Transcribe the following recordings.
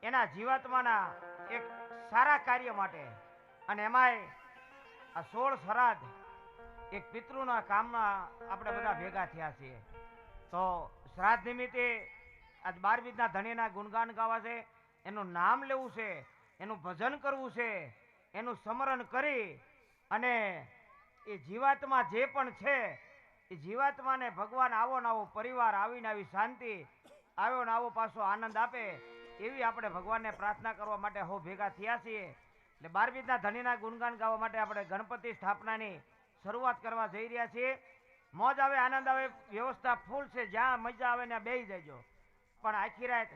એના જીવાત્માના એક સારા કાર્ય માટે અને એમાંય આ 16 શ્રાદ્ધ એક પિતૃના કામમાં આપણે બધા ભેગા થયા છીએ. તો શ્રાદ્ધ નિમિત્તે આજ 12 બીજના ધણીના ગુણગાન ગાવા છે, એનું નામ લેવું છે, એનું ભજન કરવું છે, એનું સ્મરણ કરી અને એ જીવાત્મા જે પણ છે એ જીવાત્માને ભગવાન આવો ને આવો પરિવાર, આવીને આવી શાંતિ, આવ્યો ને આવો પાછો આનંદ આપે એવી આપણે ભગવાનને પ્રાર્થના કરવા માટે હો ભેગા થયા છીએ. એટલે 12 બીજના ધણીના ગુણગાન ગાવા માટે આપણે ગણપતિ સ્થાપનાની શરૂઆત કરવા જઈ રહ્યા છીએ. મોજ આવે, આનંદ આવે, વ્યવસ્થા ફૂલ છે, જ્યાં મજા આવે ત્યાં બેસી જજો, પણ આખી રાત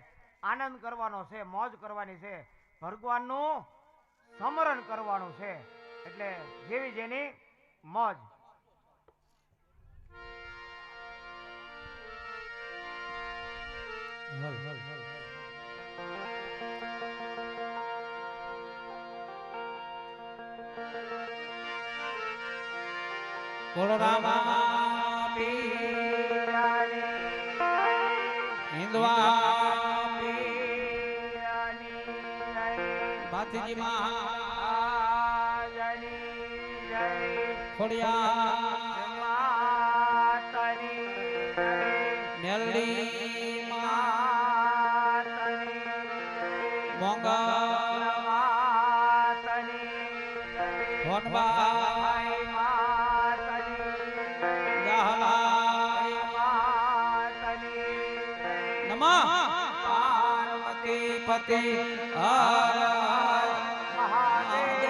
આનંદ કરવાનો છે, મોજ કરવાની છે, ભગવાનનું સ્મરણ કરવાનું છે. એટલે જેવી જેની મોજ. બોલો રામા પીરાની હિંદવા પીરાની જય, ભાતીજી મહારાજની જય, ખોડિયા માતાની જય, મેલડી માતાની મોંગા માતાની જય, હોનભાઈ નમઃ પાર્વતી પતિ હર મહાદેવ.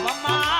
મમ્મા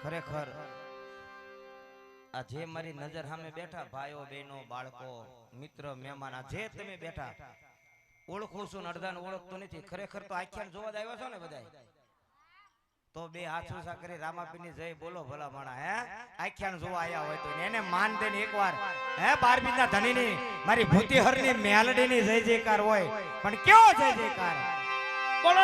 ખરેખર આ જે મારી નજર સામે બેઠા ભાઈઓ બહેનો બાળકો મિત્ર મહેમાન આ જે તમે બેઠા ઓળખું છું ને અડધાને ઓળખતો નથી. ખરેખર તો આખ્યાન જોવા જ આવ્યો છો ને બધા તો બે હાથ ઊંચા કરી રામાપીરની જય બોલો ભલા માણા. હે આખ્યાન જોવા આયા હોય તો એને માન દઈને એકવાર હે 12 ધણીની મારી ભૂતિહરની મેલડીની જય જયકાર હોય પણ કેવો જય જયકાર બોલો